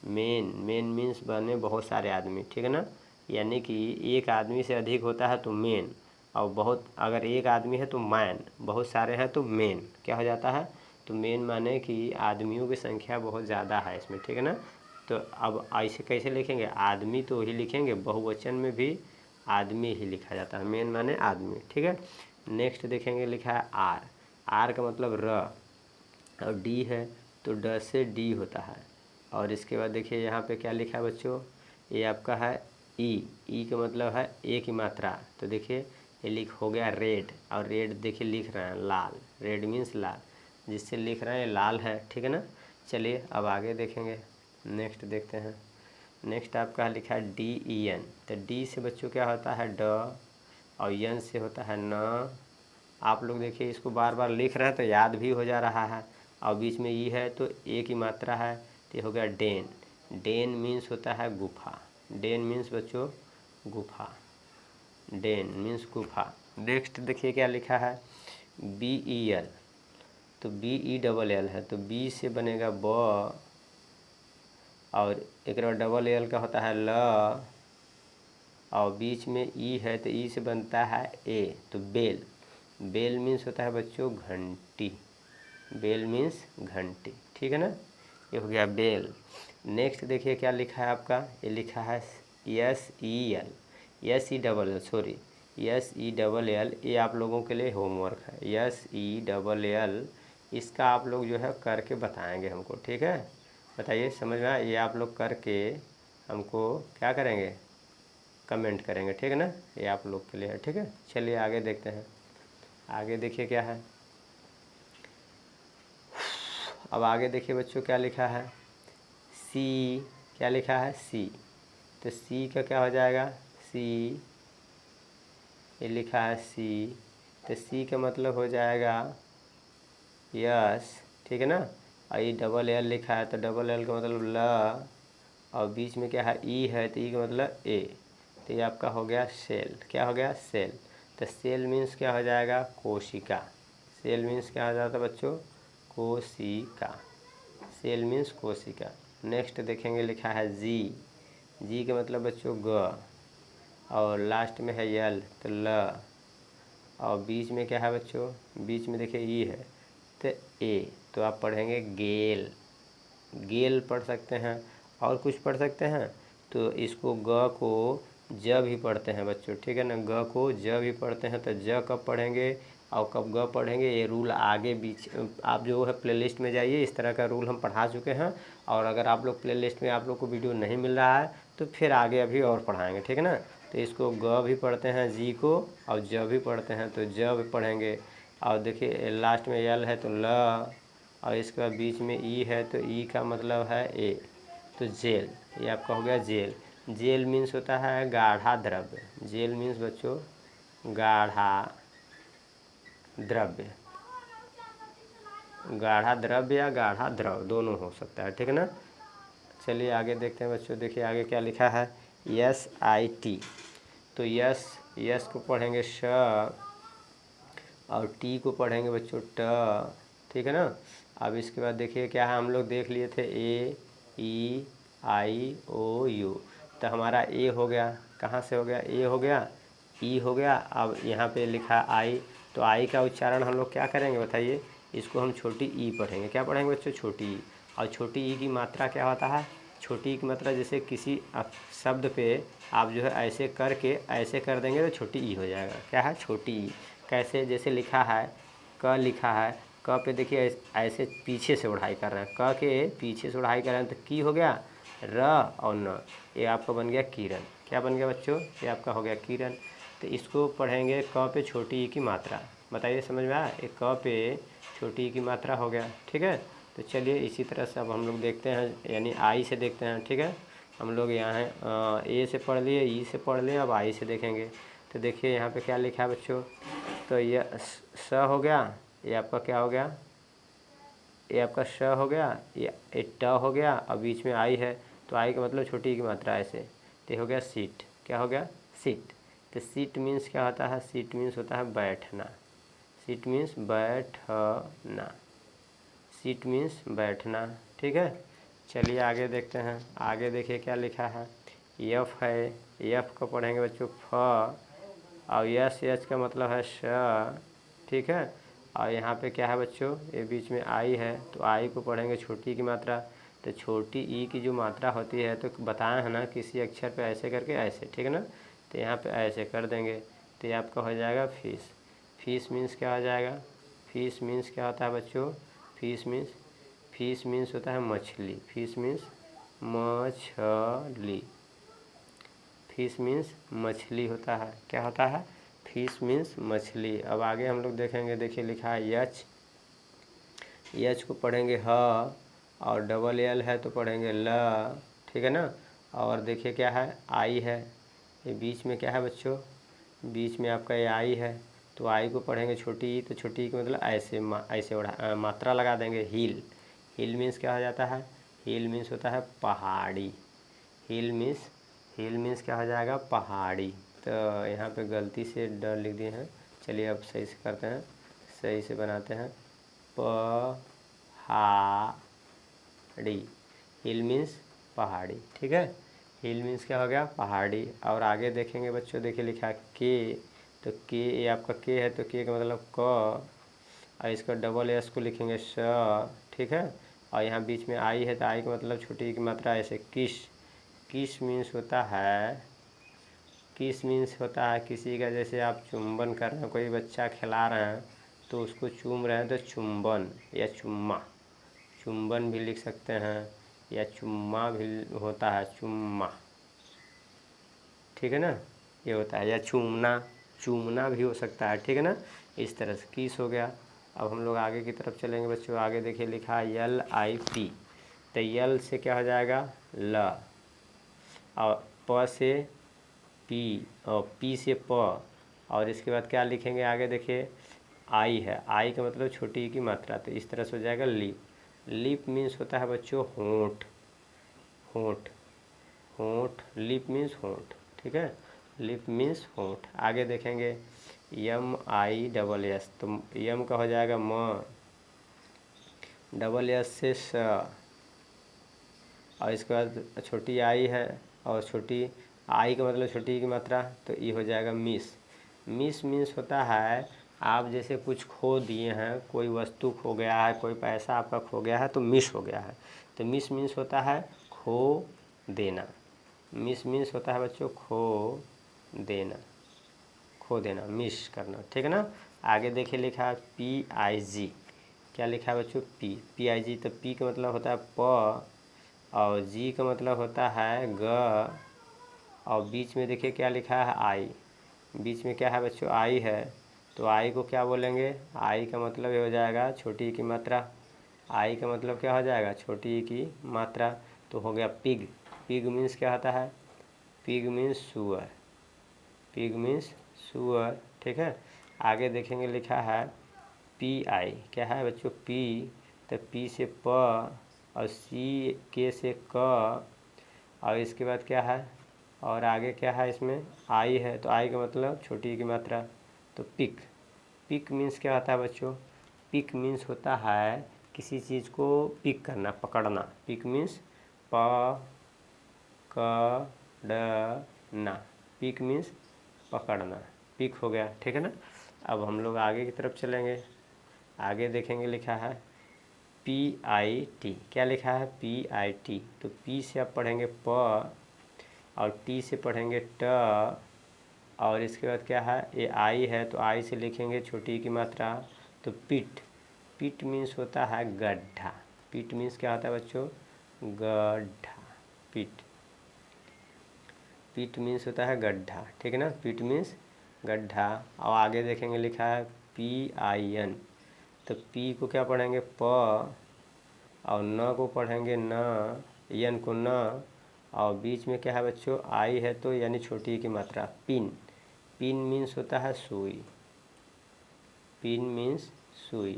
मेन, मेन मीन्स बने बहुत सारे आदमी, ठीक है ना। यानी कि एक आदमी से अधिक होता है तो मेन, और बहुत अगर एक आदमी है तो मैन, बहुत सारे हैं तो मेन क्या हो जाता है। तो मेन माने कि आदमियों की संख्या बहुत ज़्यादा है इसमें, ठीक है ना। तो अब ऐसे कैसे लिखेंगे, आदमी तो ही लिखेंगे, बहुवचन में भी आदमी ही लिखा जाता है, मेन माने आदमी, ठीक है। नेक्स्ट देखेंगे लिखा है आर, आर का मतलब र, और डी है तो ड से डी होता है। और इसके बाद देखिए यहाँ पे क्या लिखा है बच्चों, ये आपका है ई, ई का मतलब है ए की मात्रा। तो देखिए ये लिख हो गया रेड, और रेड देखिए लिख रहे हैं लाल, रेड मीन्स लाल, जिससे लिख रहे हैं लाल है, ठीक है ना। चलिए अब आगे देखेंगे, नेक्स्ट देखते हैं। नेक्स्ट आपका लिखा है डी ई एन। तो डी से बच्चों क्या होता है ड, और एन से होता है न। आप लोग देखिए इसको बार बार लिख रहे हैं तो याद भी हो जा रहा है, और बीच में ई है तो ए की मात्रा है, तो ये हो गया डेन। डेन मीन्स होता है गुफा, डेन मीन्स बच्चों गुफा, डेन मीन्स गुफा। नेक्स्ट देखिए क्या लिखा है बी ई एल। तो बी ई डबल एल है, तो बी से बनेगा ब, और एक डबल एल का होता है ल, और बीच में ई है तो ई से बनता है ए, तो बेल। बेल मीन्स होता है बच्चों घंटी, बेल मीन्स घंटी, ठीक है ना। ये हो गया बेल। नेक्स्ट देखिए क्या लिखा है आपका, ये लिखा है S E L, S E double L, sorry S E double L, ये आप लोगों के लिए होमवर्क है, एस ई डबल एल। इसका आप लोग जो है करके बताएंगे हमको, ठीक है। बताइए समझ में आया, ये आप लोग करके हमको क्या करेंगे, कमेंट करेंगे, ठीक है ना। ये आप लोग के लिए है, ठीक है। चलिए आगे देखते हैं। आगे देखिए क्या है, अब आगे देखिए बच्चों क्या लिखा है सी, क्या लिखा है सी। तो सी का क्या हो जाएगा सी, ये लिखा है सी, तो सी का मतलब हो जाएगा यस, ठीक है ना। और ये डबल एल लिखा है तो डबल एल का मतलब ल, और बीच में क्या है ई है तो ई का मतलब ए, तो ये आपका हो गया सेल, क्या हो गया सेल। तो सेल मीन्स क्या हो जाएगा कोशिका, सेल मीन्स क्या हो जाता है बच्चों कोशिका, सेल मीन्स कोशिका। नेक्स्ट देखेंगे लिखा है जी, जी का मतलब बच्चों ग, और लास्ट में है यल तो ल, और बीच में क्या है बच्चों, बीच में देखिए ई है तो ए, तो आप पढ़ेंगे गेल, गेल पढ़ सकते हैं, और कुछ पढ़ सकते हैं। तो इसको ग को ज भी पढ़ते हैं बच्चों, ठीक है ना, ग को ज भी पढ़ते हैं। तो ज कब पढ़ेंगे और कब ग पढ़ेंगे, ये रूल आगे बीच आप जो है प्लेलिस्ट में जाइए, इस तरह का रूल हम पढ़ा चुके हैं। और अगर आप लोग प्लेलिस्ट में आप लोग को वीडियो नहीं मिल रहा है तो फिर आगे अभी और पढ़ाएंगे, ठीक है ना। तो इसको ग भी पढ़ते हैं, जी को, और ज भी पढ़ते हैं तो ज भी पढ़ेंगे। और देखिए लास्ट में यल है तो ल, और इसके बाद बीच में ई है तो ई का मतलब है ए, तो जेल, ये आपका हो गया जेल। जेल मीन्स होता है गाढ़ा द्रव्य, जेल मीन्स बच्चों गाढ़ा द्रव्य, गाढ़ा द्रव्य या गाढ़ा द्रव दोनों हो सकता है, ठीक है ना। चलिए आगे देखते हैं बच्चों, देखिए आगे क्या लिखा है यस आई टी। तो यस, यस को पढ़ेंगे श, और टी को पढ़ेंगे बच्चों ट, ठीक है ना। अब इसके बाद देखिए क्या है, हम लोग देख लिए थे ए ई आई ओ यू, तो हमारा ए हो गया, कहाँ से हो गया ए हो गया, ई हो गया। अब यहाँ पे लिखा आई, तो आई का उच्चारण हम लोग क्या करेंगे बताइए, इसको हम छोटी ई पढ़ेंगे, क्या पढ़ेंगे बच्चों छोटी ई। और छोटी ई की मात्रा क्या होता है, छोटी ई की मात्रा जैसे किसी शब्द पे आप जो है ऐसे करके ऐसे कर देंगे तो छोटी ई हो जाएगा, क्या है छोटी ई। कैसे, जैसे लिखा है क, लिखा है क पे देखिए ऐसे पीछे से उढ़ाई कर रहे हैं, क के पीछे से उढ़ाई कर रहे हैं तो की हो गया र और न, ये आपका बन गया किरण, क्या बन गया बच्चों, ये आपका हो गया किरण। तो इसको पढ़ेंगे क पे छोटी ई की मात्रा। बताइए समझ में आया? एक क पे छोटी ई की मात्रा हो गया, ठीक है। तो चलिए इसी तरह से अब हम लोग देखते हैं, यानी आई से देखते हैं, ठीक है। हम लोग यहाँ ए से पढ़ लिए, ई से पढ़ लिए, अब आई से देखेंगे। तो देखिए यहाँ पे क्या लिखा है बच्चों, तो ये स हो गया, ये आपका क्या हो गया, ये आपका श हो गया, ये ट हो गया, अब बीच में आई है, तो आई का मतलब छोटी ई की मात्रा ऐसे। तो हो गया सीट, क्या हो गया, सीट। तो सीट मीन्स क्या होता है, सीट मीन्स होता है बैठना, सीट मीन्स बैठना, सीट मीन्स बैठना, ठीक है। चलिए आगे देखते हैं, आगे देखिए क्या लिखा है, यफ है, यफ को पढ़ेंगे बच्चों फ, और यस एच का मतलब है श, ठीक है। और यहाँ पे क्या है बच्चों, ये बीच में आई है, तो आई को पढ़ेंगे छोटी की मात्रा। तो छोटी ई की जो मात्रा होती है, तो बताया है ना किसी अक्षर पे ऐसे करके ऐसे, ठीक है ना। तो यहाँ पे ऐसे कर देंगे, तो ये आपका हो जाएगा फिश। फिश मीन्स क्या हो जाएगा, फिश मीन्स क्या होता है बच्चों, फिश मीन्स होता है मछली, फिश मीन्स मछली, फिश मीन्स मछली होता है, क्या होता है, फिश मीन्स मछली। अब आगे हम लोग देखेंगे, देखिए लिखा है यच, यच को पढ़ेंगे ह, और डबल एल है तो पढ़ेंगे ल, ठीक है ना। और देखिए क्या है, आई है, ये बीच में क्या है बच्चों, बीच में आपका ये आई है, तो आई को पढ़ेंगे छोटी ई, तो छोटी ई का मतलब ऐसे ऐसे मात्रा लगा देंगे, हील। हील मीन्स क्या हो जाता है, हील मीन्स होता है पहाड़ी, हील मीन्स क्या हो जाएगा, पहाड़ी। तो यहाँ पे गलती से ड लिख दिए हैं, चलिए अब सही से करते हैं, सही से बनाते हैं, पहाड़ी, हिल मीन्स पहाड़ी, ठीक है। हिल मीन्स क्या हो गया, पहाड़ी। और आगे देखेंगे बच्चों, देखिए लिखा है के, तो के, ये आपका के है, तो के का मतलब क, और इसका डबल एस को लिखेंगे स, ठीक है। और यहाँ बीच में आई है, तो आई का मतलब छोटी की मात्रा ऐसे किस, किस मीन्स होता है, किस मीन्स होता है किसी का, जैसे आप चुंबन कर रहे हैं, कोई बच्चा खिला रहे हैं तो उसको चूम रहे हैं, तो चुंबन या चुम्मा, चुंबन भी लिख सकते हैं, या चुम्मा भी होता है, चुम्मा, ठीक है ना, ये होता है, या चूमना, चूमना भी हो सकता है, ठीक है ना। इस तरह से किस हो गया। अब हम लोग आगे की तरफ चलेंगे बच्चों, आगे देखिए लिखा है यल आई पी, तो यल से क्या हो जाएगा, ल, और प से पी, और पी से प, और इसके बाद क्या लिखेंगे आगे देखिए, आई है, आई का मतलब छोटी की मात्रा, तो इस तरह से हो जाएगा लिप। लिप मीन्स होता है बच्चों होंठ, होंठ, होंठ, लिप मीन्स होंठ, ठीक है, लिप मीन्स होंठ। आगे देखेंगे यम आई डबल एस, तो यम का हो जाएगा म, डबल एस से स, और इसके बाद छोटी आई है, और छोटी आई का मतलब छोटी की मात्रा, तो ये हो जाएगा मिस। मिस मीन्स होता है आप जैसे कुछ खो दिए हैं, कोई वस्तु खो गया है, कोई पैसा आपका खो गया है, तो मिस हो गया है। तो मिस मीन्स होता है खो देना, मिस मीन्स होता है बच्चों खो देना, खो देना, मिस करना, ठीक है ना। आगे देखिए लिखा है पी आई जी, क्या लिखा है बच्चों, पी, पी आई जी, तो पी का मतलब होता है प, और जी का मतलब होता है ग, और बीच में देखिए क्या लिखा है आई, बीच में क्या है बच्चों, आई है, तो आई को क्या बोलेंगे, आई का मतलब ये हो जाएगा छोटी की मात्रा, आई का मतलब क्या हो जाएगा, छोटी की मात्रा, तो हो गया पिग। पिग मीन्स क्या होता है, पिग मीन्स सुअर, पिग मीन्स सुअर, ठीक है। आगे देखेंगे लिखा है पी आई, क्या है बच्चों, पी, तो पी से प, और सी के से क, और इसके बाद क्या है, और आगे क्या है, इसमें आई है, तो आई का मतलब छोटी की मात्रा, तो पिक। पिक मीन्स क्या होता है बच्चों, पिक मीन्स होता है किसी चीज़ को पिक करना, पकड़ना, पिक मीन्स प क ड ना, पिक मीन्स पकड़ना, पिक हो गया, ठीक है ना। अब हम लोग आगे की तरफ चलेंगे, आगे देखेंगे लिखा है पी आई टी, क्या लिखा है, पी आई टी, तो पी से आप पढ़ेंगे प, और टी से पढ़ेंगे ट, और इसके बाद क्या है, ये आई है, तो आई से लिखेंगे छोटी की मात्रा, तो पिट। पिट मीन्स होता है गड्ढा, पिट मीन्स क्या होता है बच्चों, गड्ढा, पिट, पिट मीन्स होता है गड्ढा, ठीक है ना, पिट मीन्स गड्ढा। और आगे देखेंगे लिखा है PIN, तो P को क्या पढ़ेंगे प, और न को पढ़ेंगे न, यन को न, और बीच में क्या है बच्चों आई है तो यानी छोटी की मात्रा पिन। पिन मीन्स होता है सुई, पिन मीन्स सुई,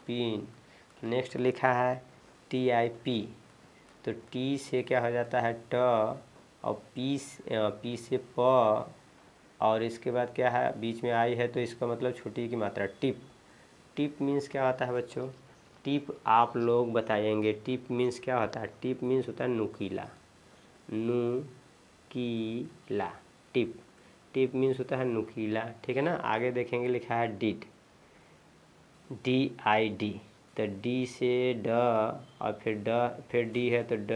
पिन। नेक्स्ट लिखा है TIP, तो टी से क्या हो जाता है ट, और पी से प, और इसके बाद क्या है बीच में आई है तो इसका मतलब छोटी की मात्रा टिप। टिप मीन्स क्या होता है बच्चों, टिप आप लोग बताएंगे टिप मीन्स क्या होता है। टिप मीन्स होता है नुकीला, नुकीला, टिप। टिप मीन्स होता है नुकीला, ठीक है ना। आगे देखेंगे लिखा है डिड, DID, तो डी से ड, और फिर डी है तो ड,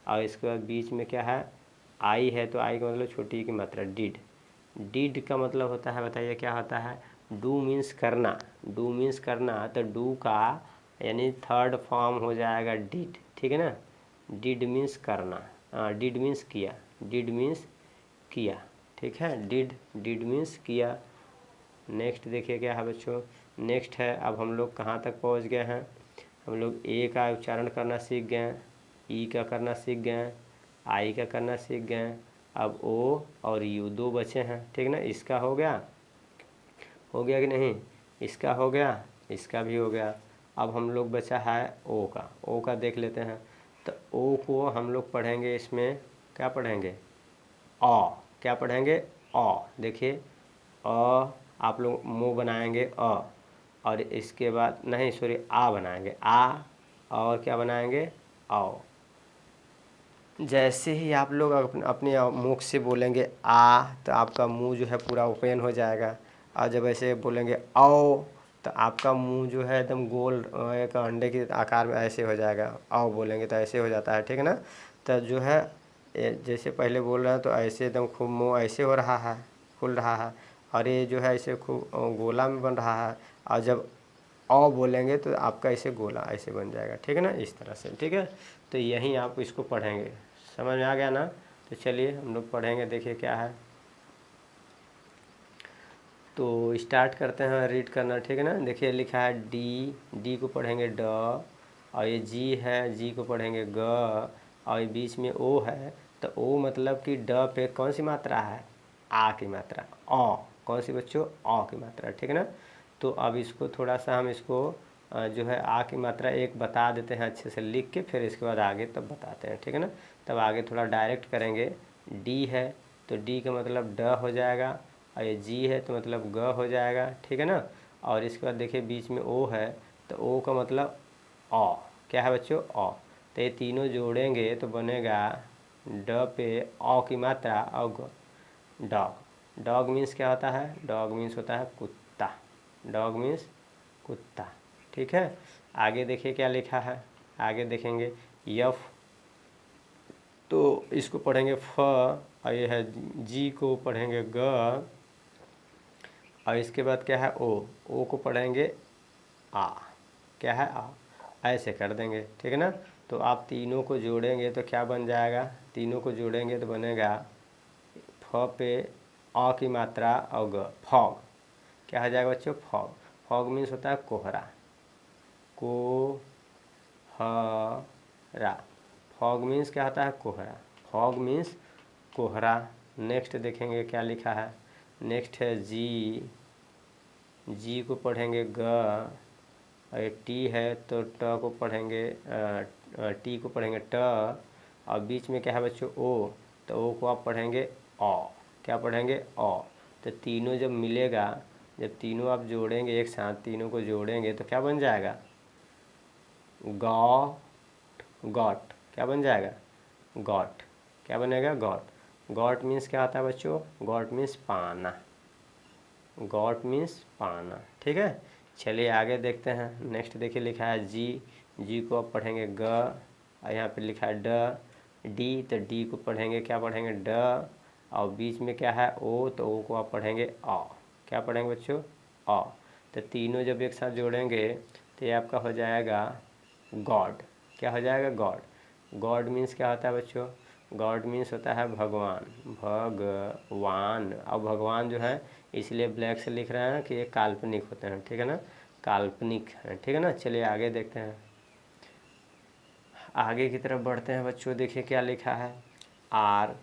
और इसके बाद बीच में क्या है आई है तो आई का मतलब छोटी की मात्रा डिड। डिड का मतलब होता है बताइए क्या होता है, डू मीन्स करना, डू मीन्स करना, तो डू का यानी थर्ड फॉर्म हो जाएगा डिड, ठीक है ना। डिड मीन्स करना, डिड मीन्स किया, डिड मीन्स किया, ठीक है। डिड मीन्स किया। नेक्स्ट देखिए क्या है बच्चों, नेक्स्ट है अब हम लोग कहाँ तक पहुँच गए हैं, हम लोग ए का उच्चारण करना सीख गए, ई का करना सीख गए, आई का करना सीख गए। अब ओ और यू दो बचे हैं, ठीक ना। इसका हो गया कि नहीं, इसका हो गया, इसका भी हो गया। अब हम लोग बचा है ओ का, ओ का देख लेते हैं। तो ओ को हम लोग पढ़ेंगे, इसमें क्या पढ़ेंगे अ, क्या पढ़ेंगे अ। देखिए अ, आप लोग मुँह बनाएंगे अ, और इसके बाद नहीं सॉरी आ बनाएंगे आ, और क्या बनाएंगे आओ। जैसे ही आप लोग अपने मुख से बोलेंगे आ, तो आपका मुंह जो है पूरा ओपन हो जाएगा। और जब ऐसे बोलेंगे आओ, तो आपका मुंह जो है एकदम गोल एक अंडे के आकार में ऐसे हो जाएगा। आओ बोलेंगे तो ऐसे हो जाता है, ठीक है ना। तो जो है जैसे पहले बोल रहे हैं तो ऐसे एकदम खूब मुंह ऐसे हो रहा है, खुल रहा है, और ये जो है ऐसे खूब गोला में बन रहा है। और जब औ बोलेंगे तो आपका ऐसे गोला ऐसे बन जाएगा, ठीक है ना, इस तरह से, ठीक है। तो यहीं आप इसको पढ़ेंगे, समझ में आ गया ना। तो चलिए हम लोग पढ़ेंगे, देखिए क्या है। तो स्टार्ट करते हैं रीड करना, ठीक है ना। देखिए लिखा है डी को पढ़ेंगे ड, और ये जी है, जी को पढ़ेंगे ग, और ये बीच में ओ है, तो ओ मतलब कि ड पे कौन सी मात्रा है आ की मात्रा, औ कौन सी बच्चों औ की मात्रा, ठीक है ना। तो अब इसको थोड़ा सा हम इसको जो है आ की मात्रा एक बता देते हैं अच्छे से लिख के, फिर इसके बाद आगे तब बताते हैं, ठीक है ना। तब आगे थोड़ा डायरेक्ट करेंगे। डी है तो डी का मतलब ड हो जाएगा, और ये जी है तो मतलब ग हो जाएगा, ठीक है ना। और इसके बाद देखिए बीच में ओ है, तो ओ का मतलब औ, क्या है बच्चों औ। तो ये तीनों जोड़ेंगे तो बनेगा ड पे औ की मात्रा और ग, डॉग। डॉग मीन्स क्या होता है, डॉग मीन्स होता है कुत्ता, डॉग मीन्स कुत्ता, ठीक है। आगे देखिए क्या लिखा है, आगे देखेंगे यफ, तो इसको पढ़ेंगे फ, और ये है जी को पढ़ेंगे ग, और इसके बाद क्या है ओ को पढ़ेंगे आ, क्या है आ, ऐसे कर देंगे, ठीक है ना। तो आप तीनों को जोड़ेंगे तो क्या बन जाएगा, तीनों को जोड़ेंगे तो बनेगा फ पे अ की मात्रा और ग, फॉग। क्या हो जाएगा बच्चों फॉग। फॉग मीन्स होता है कोहरा, कोहरा। फॉग मीन्स क्या होता है कोहरा, फॉग मीन्स कोहरा। नेक्स्ट देखेंगे क्या लिखा है, नेक्स्ट है जी, जी को पढ़ेंगे ग, और टी है तो ट को पढ़ेंगे टी को पढ़ेंगे ट, और बीच में क्या है बच्चों ओ, तो ओ को आप पढ़ेंगे औ, क्या पढ़ेंगे औ। तो तीनों जब मिलेगा, जब तीनों आप जोड़ेंगे एक साथ, तीनों को जोड़ेंगे तो क्या बन जाएगा गॉट, गॉट, क्या बन जाएगा गॉट, क्या बनेगा गॉट। गॉट मीन्स क्या होता है बच्चों, गॉट मीन्स पाना, गॉट मीन्स पाना, ठीक है। चलिए आगे देखते हैं। नेक्स्ट देखिए लिखा है जी, जी को आप पढ़ेंगे ग, और यहाँ पे लिखा है ड, डी, तो डी को पढ़ेंगे क्या पढ़ेंगे ड, और बीच में क्या है ओ, तो ओ को आप पढ़ेंगे अ, क्या पढ़ेंगे बच्चों अ। तो तीनों जब एक साथ जोड़ेंगे तो ये आपका हो जाएगा गॉड, क्या हो जाएगा गॉड। गॉड मीन्स क्या होता है बच्चों, गॉड मीन्स होता है भगवान, भगवान। अब भगवान जो है इसलिए ब्लैक से लिख रहे हैं कि ये काल्पनिक होते हैं, ठीक है ना, काल्पनिक है, ठीक है ना। चलिए आगे देखते हैं, आगे की तरफ बढ़ते हैं बच्चों। देखिए क्या लिखा है, आर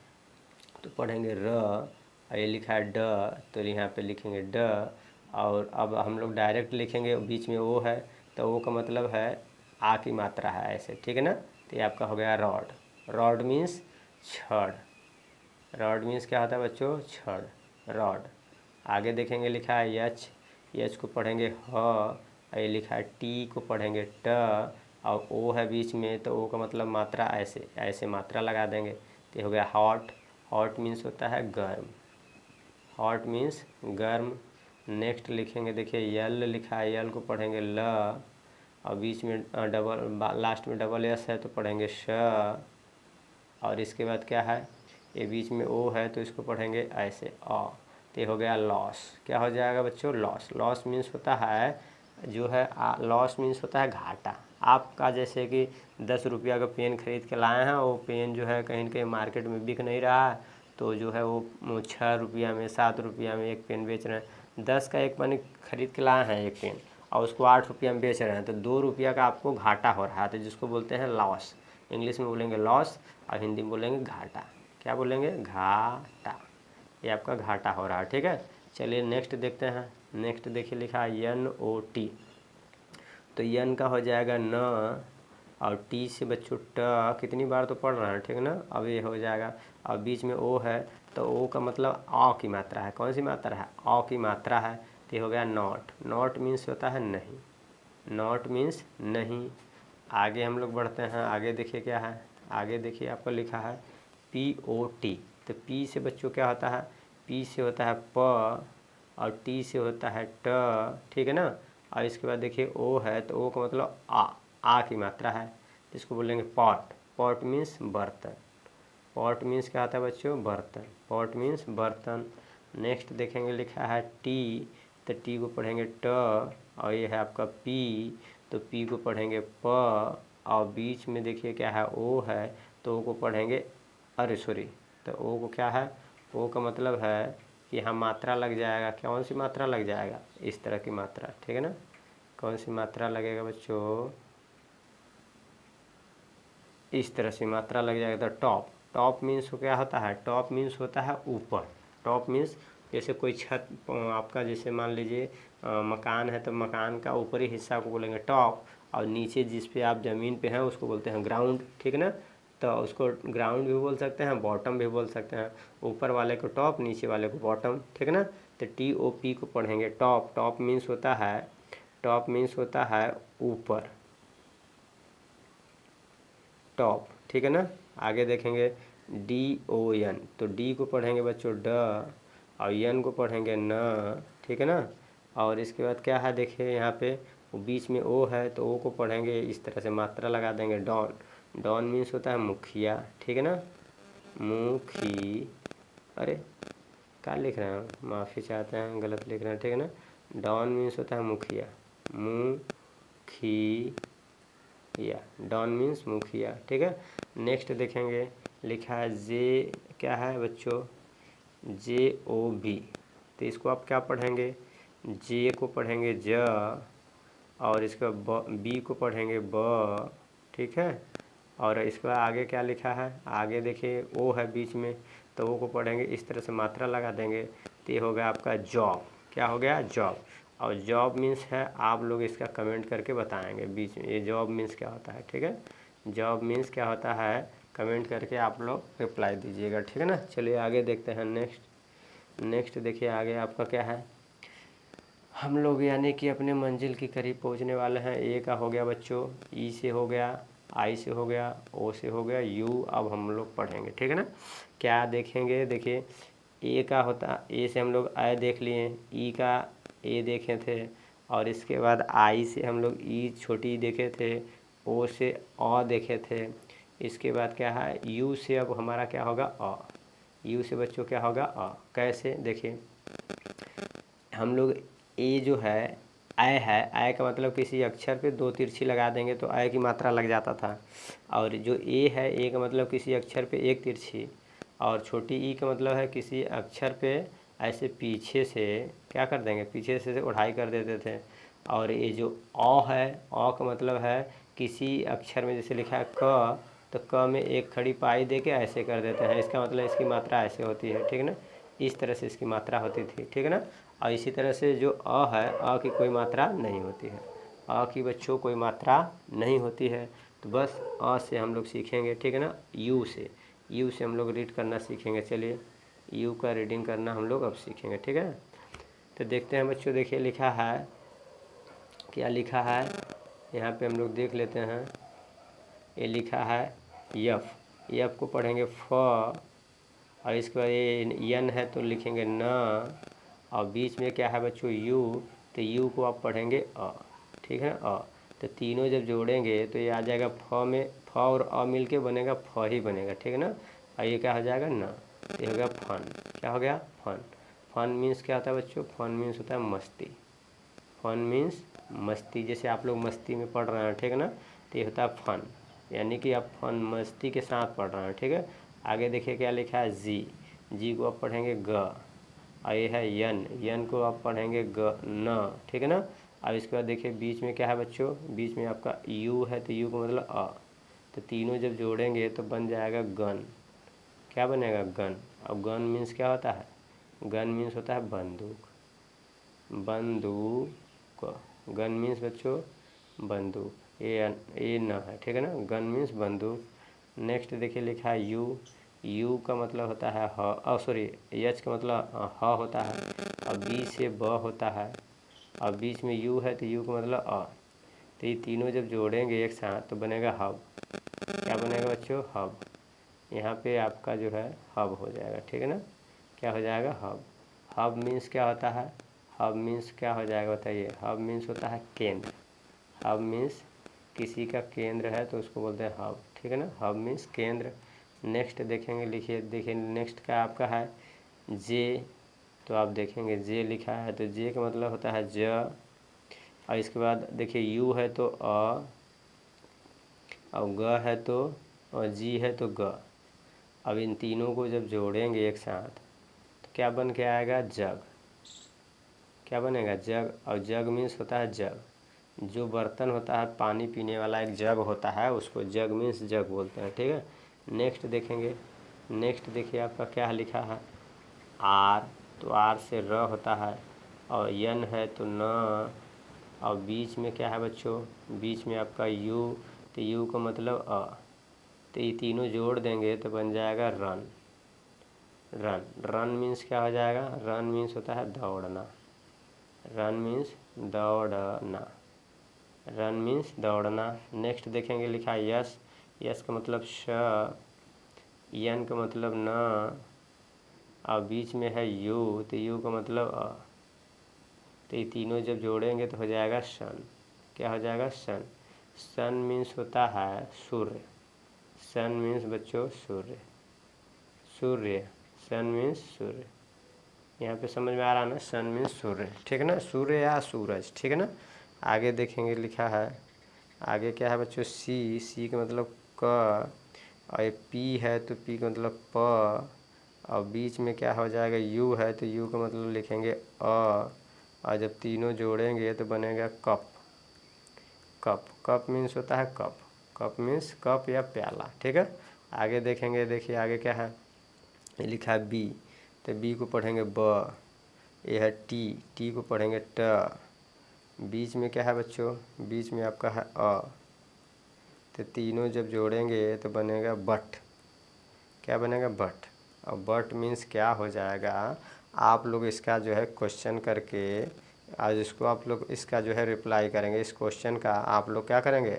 तो पढ़ेंगे र, ये लिखा है ड तो यहाँ पे लिखेंगे ड। और अब हम लोग डायरेक्ट लिखेंगे, बीच में ओ है तो ओ का मतलब है आ की मात्रा है ऐसे, ठीक है ना। तो ये आपका हो गया रॉड, रॉड मीन्स छड़, रॉड मीन्स क्या होता है बच्चों, छड़, रॉड। आगे देखेंगे लिखा है यच, यच को पढ़ेंगे ह, ये लिखा है टी को पढ़ेंगे ट, और ओ है बीच में तो ओ का मतलब मात्रा ऐसे, ऐसे मात्रा लगा देंगे तो हो गया हॉट, हॉट मीन्स होता है गर्म, हॉट मीन्स गर्म। नेक्स्ट लिखेंगे, देखिए यल लिखा है, यल को पढ़ेंगे ल, और बीच में लास्ट में डबल एस है तो पढ़ेंगे श, और इसके बाद क्या है, ये बीच में ओ है तो इसको पढ़ेंगे ऐसे अ, तो ये हो गया लॉस। क्या हो जाएगा बच्चों, लॉस। लॉस मीन्स होता है जो है, लॉस मीन्स होता है घाटा। आपका जैसे कि 10 रुपया का पेन खरीद के लाए हैं, वो पेन जो है कहीं न कहीं मार्केट में बिक नहीं रहा है, तो जो है वो 6 रुपया में 7 रुपया में एक पेन बेच रहे हैं। 10 का एक पेन खरीद के लाए हैं एक पेन, और उसको 8 रुपया में बेच रहे हैं, तो 2 रुपया का आपको घाटा हो रहा है, तो जिसको बोलते हैं लॉस। इंग्लिश में बोलेंगे लॉस और हिंदी में बोलेंगे घाटा। क्या बोलेंगे, घाटा, ये आपका घाटा हो रहा है, ठीक है। चलिए नेक्स्ट देखते हैं। नेक्स्ट देखिए लिखा है एन ओ टी, तो एन का हो जाएगा न, और टी से बच्चों ट, कितनी बार तो पढ़ रहे हैं, ठीक है ना। अब ये हो जाएगा, और बीच में ओ है तो ओ का मतलब अ की मात्रा है, कौन सी मात्रा है, अ की मात्रा है, तो ये हो गया नॉट। नॉट मीन्स होता है नहीं, नॉट मीन्स नहीं। आगे हम लोग बढ़ते हैं, आगे देखिए क्या है, आगे देखिए आपको लिखा है पी ओ टी, तो पी से बच्चों क्या होता है, पी से होता है प, और टी से होता है ट, ठीक है ना। और इसके बाद देखिए ओ है तो ओ का मतलब आ की मात्रा है, इसको बोलेंगे पॉट। पॉट मीन्स बर्तन, पॉट मीन्स क्या होता है बच्चों, बर्तन, पॉट मीन्स बर्तन। नेक्स्ट देखेंगे लिखा है टी, तो टी को पढ़ेंगे ट, और ये है आपका पी, तो पी को पढ़ेंगे प, और बीच में देखिए क्या है ओ है तो ओ को पढ़ेंगे, अरे सॉरी, तो ओ को क्या है, ओ का मतलब है कि यहाँ मात्रा लग जाएगा, कौन सी मात्रा लग जाएगा, इस तरह की मात्रा, ठीक है ना। कौन सी मात्रा लगेगा बच्चों, इस तरह से मात्रा लग जाएगा। तो टॉप, टॉप मीन्स क्या होता है, टॉप मीन्स होता है ऊपर। टॉप मीन्स जैसे कोई छत आपका, जैसे मान लीजिए मकान है तो मकान का ऊपरी हिस्सा को बोलेंगे टॉप, और नीचे जिस पे आप ज़मीन पे हैं उसको बोलते हैं ग्राउंड, ठीक है ना। तो उसको ग्राउंड भी बोल सकते हैं, बॉटम भी बोल सकते हैं, ऊपर वाले को टॉप, नीचे वाले को बॉटम, ठीक है ना। तो टी ओ पी को पढ़ेंगे टॉप, टॉप मीन्स होता है, टॉप मीन्स होता है ऊपर, टॉप, ठीक है ना। आगे देखेंगे डी ओ एन, तो डी को पढ़ेंगे बच्चों ड, और एन को पढ़ेंगे न, ठीक है ना। और इसके बाद क्या है, देखिए यहाँ पे वो बीच में ओ है तो ओ को पढ़ेंगे इस तरह से मात्रा लगा देंगे डॉन। डॉन मीन्स होता है मुखिया, ठीक है ना, मुखी, अरे क्या लिख रहे हैं, माफ़ी चाहते हैं गलत लिख रहे हैं, ठीक है ना। डॉन मीन्स होता है मुखिया, मुखिया, डॉन मीन्स मुखिया, ठीक है। नेक्स्ट देखेंगे लिखा है जे, क्या है बच्चों, जे ओ बी, तो इसको आप क्या पढ़ेंगे, जे को पढ़ेंगे ज, और इसका बी को पढ़ेंगे ब, ठीक है। और इसके बाद आगे क्या लिखा है, आगे देखिए ओ है बीच में तो ओ को पढ़ेंगे इस तरह से मात्रा लगा देंगे, तो ये हो गया आपका जॉब। क्या हो गया, जॉब। और जॉब मीन्स है, आप लोग इसका कमेंट करके बताएंगे बीच में ये जॉब मीन्स क्या होता है, ठीक है। जॉब मीन्स क्या होता है, कमेंट करके आप लोग रिप्लाई दीजिएगा, ठीक है ना। चलिए आगे देखते हैं नेक्स्ट। नेक्स्ट देखिए आगे आपका क्या है, हम लोग यानी कि अपने मंजिल के करीब पहुंचने वाले हैं। ए का हो गया बच्चों, ई से हो गया, आई से हो गया, ओ से हो गया, यू अब हम लोग पढ़ेंगे, ठीक है ना। क्या देखेंगे, देखिए ए का होता, ए से हम लोग आई देख लिए, ई का ए देखे थे, और इसके बाद आई से हम लोग ई छोटी देखे थे, ओ से अ देखे थे। इसके बाद क्या है, यू से अब हमारा क्या होगा अ, यू से बच्चों क्या होगा अ। कैसे देखिए, हम लोग ए जो है आय है, आय का मतलब किसी अक्षर पे दो तिरछी लगा देंगे तो आय की मात्रा लग जाता था। और जो ए है, ए का मतलब किसी अक्षर पे एक तिरछी, और छोटी ई का मतलब है किसी अक्षर पे ऐसे पीछे से क्या कर देंगे, पीछे से उढ़ाई कर देते थे। और ये जो अ है, अ का मतलब है किसी अक्षर में जैसे लिखा है क, तो क में एक खड़ी पाई दे के ऐसे कर देते हैं, इसका मतलब इसकी मात्रा ऐसे होती है, ठीक है ना। इस तरह से इसकी मात्रा होती थी, ठीक है ना। और इसी तरह से जो अ है, अ की कोई मात्रा नहीं होती है, अ की बच्चों कोई मात्रा नहीं होती है। तो बस अ से हम लोग सीखेंगे, ठीक है ना। यू से हम लोग रीड करना सीखेंगे। चलिए यू का रीडिंग करना हम लोग अब सीखेंगे, ठीक है। तो देखते हैं बच्चों, देखिए लिखा है, क्या लिखा है यहाँ पे हम लोग देख लेते हैं। ये लिखा है यफ, यफ को पढ़ेंगे फ, और इसके बाद ये यन है तो लिखेंगे न, और बीच में क्या है बच्चों यू, तो यू को आप पढ़ेंगे अ, ठीक है ना, अ। तो तीनों जब जोड़ेंगे तो ये आ जाएगा फ में, फ और अ मिल के बनेगा फ ही बनेगा, ठीक है ना। और ये क्या हो जाएगा न, ये हो गया फन। क्या हो गया, फन। फन मीन्स क्या होता है बच्चों, फन मीन्स होता है मस्ती। फन मीन्स मस्ती, जैसे आप लोग मस्ती में पढ़ रहे हैं, ठीक है ना, तो ये होता है फन, यानी कि आप फन मस्ती के साथ पढ़ रहे हैं, ठीक है। आगे देखिए क्या लिखा है जी, जी को आप पढ़ेंगे ग, और ये है यन, यन को आप पढ़ेंगे ग न, ठीक है ना। अब इसके बाद देखिए बीच में क्या है बच्चों, बीच में आपका यू है, तो यू का मतलब अ, तो तीनों जब जोड़ेंगे तो बन जाएगा गन। क्या बनेगा, गन। अब गन मीन्स क्या होता है, गन मीन्स होता है बंदूक, बंदूक। गन मीन्स बच्चों बंदूक, ये न है, ठीक है ना, गन मीन्स बंदूक। नेक्स्ट देखिए लिखा है यू, यू का मतलब होता है ह, सॉरी यच का मतलब ह होता है, और बी से ब होता है, और बीच में यू है तो यू का मतलब अ। तो ये तीनों जब जोड़ेंगे एक साथ तो बनेगा हब। क्या बनेगा बच्चों, हब। यहाँ पे आपका जो है हब हो जाएगा, ठीक है ना। क्या हो जाएगा, हब। हब मीन्स क्या होता है, हब मीन्स क्या हो जाएगा बताइए, हब मीन्स होता है केंद्र। हब मीन्स किसी का केंद्र है तो उसको बोलते हैं हब, ठीक है ना, हब मीन्स केंद्र। नेक्स्ट देखेंगे, लिखिए देखिए नेक्स्ट क्या आपका है जे, तो आप देखेंगे जे लिखा है तो जे का मतलब होता है ज, और इसके बाद देखिए यू है तो अ, और ग है तो, और जी है तो ग। अब इन तीनों को जब जोड़ेंगे एक साथ तो क्या बन के आएगा, जग। क्या बनेगा, जग। और जग मीन्स होता है जग, जो बर्तन होता है पानी पीने वाला एक जग होता है उसको जग मीन्स जग बोलते हैं, ठीक है। नेक्स्ट देखेंगे, नेक्स्ट देखिए आपका क्या लिखा है आर, तो आर से र होता है, और यन है तो न, और बीच में क्या है बच्चों, बीच में आपका यू, तो यू का मतलब अ, तो ये तीनों जोड़ देंगे तो बन जाएगा रन। रन, रन मीन्स क्या हो जाएगा, रन मीन्स होता है दौड़ना, रन मीन्स दौड़ना, रन मीन्स दौड़ना। नेक्स्ट देखेंगे लिखा है यस, यस का मतलब श, यन का मतलब न, और बीच में है यू, तो यू का मतलब अ, तो ये तीनों जब जोड़ेंगे तो हो जाएगा सन। क्या हो जाएगा, सन। सन मीन्स होता है सूर्य, सन मीन्स बच्चों सूर्य, सूर्य, सन मीन्स सूर्य। यहाँ पे समझ में आ रहा ना, सन मीन्स सूर्य, ठीक है ना, सूर्य या सूरज, ठीक है ना। आगे देखेंगे लिखा है, आगे क्या है बच्चों सी, सी का मतलब क, और ये पी है तो पी का मतलब प, और बीच में क्या हो जाएगा यू है तो यू का मतलब लिखेंगे अ, और जब तीनों जोड़ेंगे तो बनेगा कप। कप, कप मीन्स होता है कप, कप मीन्स कप या प्याला, ठीक है। आगे देखेंगे, देखिए आगे क्या है, ये लिखा है बी, तो बी को पढ़ेंगे ब, ये है टी, टी को पढ़ेंगे ट, बीच में क्या है बच्चों, बीच में आपका है अ, तो तीनों जब जोड़ेंगे तो बनेगा बट। क्या बनेगा, बट। और बट मीन्स क्या हो जाएगा, आप लोग इसका जो है क्वेश्चन करके आज इसको आप लोग इसका जो है रिप्लाई करेंगे, इस क्वेश्चन का आप लोग क्या करेंगे,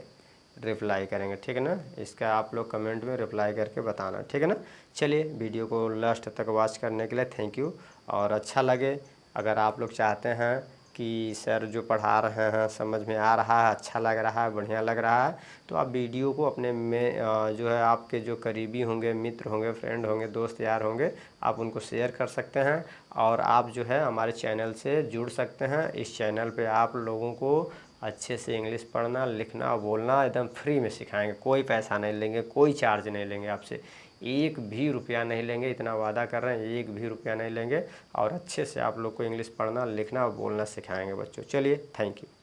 रिप्लाई करेंगे, ठीक है ना। इसका आप लोग कमेंट में रिप्लाई करके बताना, ठीक है ना। चलिए वीडियो को लास्ट तक वॉच करने के लिए थैंक यू। और अच्छा लगे, अगर आप लोग चाहते हैं कि सर जो पढ़ा रहे हैं समझ में आ रहा है, अच्छा लग रहा है, बढ़िया लग रहा है, तो आप वीडियो को अपने में जो है आपके जो करीबी होंगे, मित्र होंगे, फ्रेंड होंगे, दोस्त यार होंगे, आप उनको शेयर कर सकते हैं। और आप जो है हमारे चैनल से जुड़ सकते हैं। इस चैनल पे आप लोगों को अच्छे से इंग्लिश पढ़ना, लिखना, बोलना एकदम फ्री में सिखाएंगे। कोई पैसा नहीं लेंगे, कोई चार्ज नहीं लेंगे आपसे, एक भी रुपया नहीं लेंगे, इतना वादा कर रहे हैं, एक भी रुपया नहीं लेंगे। और अच्छे से आप लोग को इंग्लिश पढ़ना, लिखना और बोलना सिखाएंगे बच्चों। चलिए, थैंक यू।